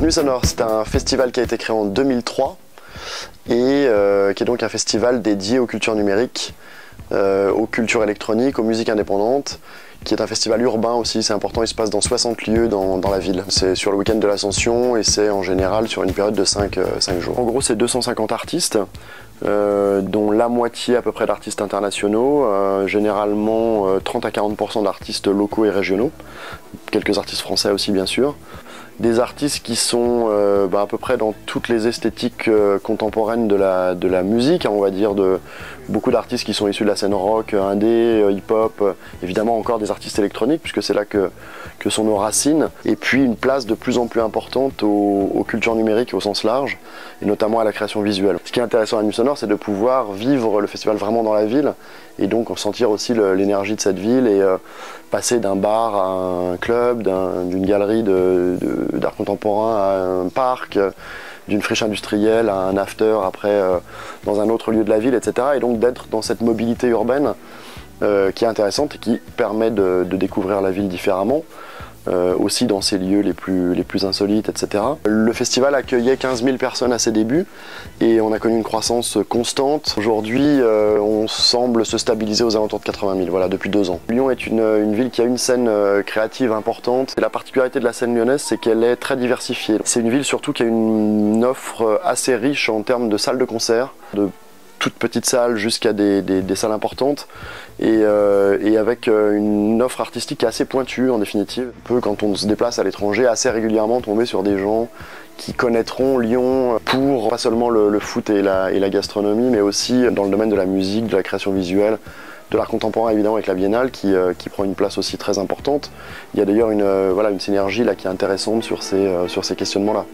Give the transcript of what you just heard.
Nuits Sonores, c'est un festival qui a été créé en 2003 et qui est donc un festival dédié aux cultures numériques, aux cultures électroniques, aux musiques indépendantes, qui est un festival urbain aussi, c'est important, il se passe dans 60 lieux dans la ville. C'est sur le week-end de l'Ascension et c'est en général sur une période de 5 jours. En gros, c'est 250 artistes, dont la moitié à peu près d'artistes internationaux, généralement 30 à 40% d'artistes locaux et régionaux, quelques artistes français aussi bien sûr. Des artistes qui sont à peu près dans toutes les esthétiques contemporaines de la musique, hein, on va dire, beaucoup d'artistes qui sont issus de la scène rock, indé, hip-hop, évidemment encore des artistes électroniques puisque c'est là que sont nos racines, et puis une place de plus en plus importante aux cultures numériques au sens large, et notamment à la création visuelle. Ce qui est intéressant à Nuits Sonores, c'est de pouvoir vivre le festival vraiment dans la ville, et donc sentir aussi l'énergie de cette ville, et passer d'un bar à un club, d'une galerie d'art contemporain à un parc, d'une friche industrielle à un after après dans un autre lieu de la ville, etc. Et donc d'être dans cette mobilité urbaine qui est intéressante et qui permet de découvrir la ville différemment, aussi dans ses lieux les plus insolites, etc. Le festival accueillait 15 000 personnes à ses débuts et on a connu une croissance constante. Aujourd'hui, on semble se stabiliser aux alentours de 80 000, voilà, depuis 2 ans. Lyon est une ville qui a une scène créative importante. Et la particularité de la scène lyonnaise, c'est qu'elle est très diversifiée. C'est une ville surtout qui a une offre assez riche en termes de salles de concert, de toutes petites salles jusqu'à des salles importantes, et avec une offre artistique assez pointue en définitive. On peut, quand on se déplace à l'étranger, assez régulièrement tomber sur des gens qui connaîtront Lyon pour pas seulement le foot et la gastronomie, mais aussi dans le domaine de la musique, de la création visuelle, de l'art contemporain évidemment avec la Biennale qui prend une place aussi très importante. Il y a d'ailleurs une synergie là qui est intéressante sur ces questionnements-là.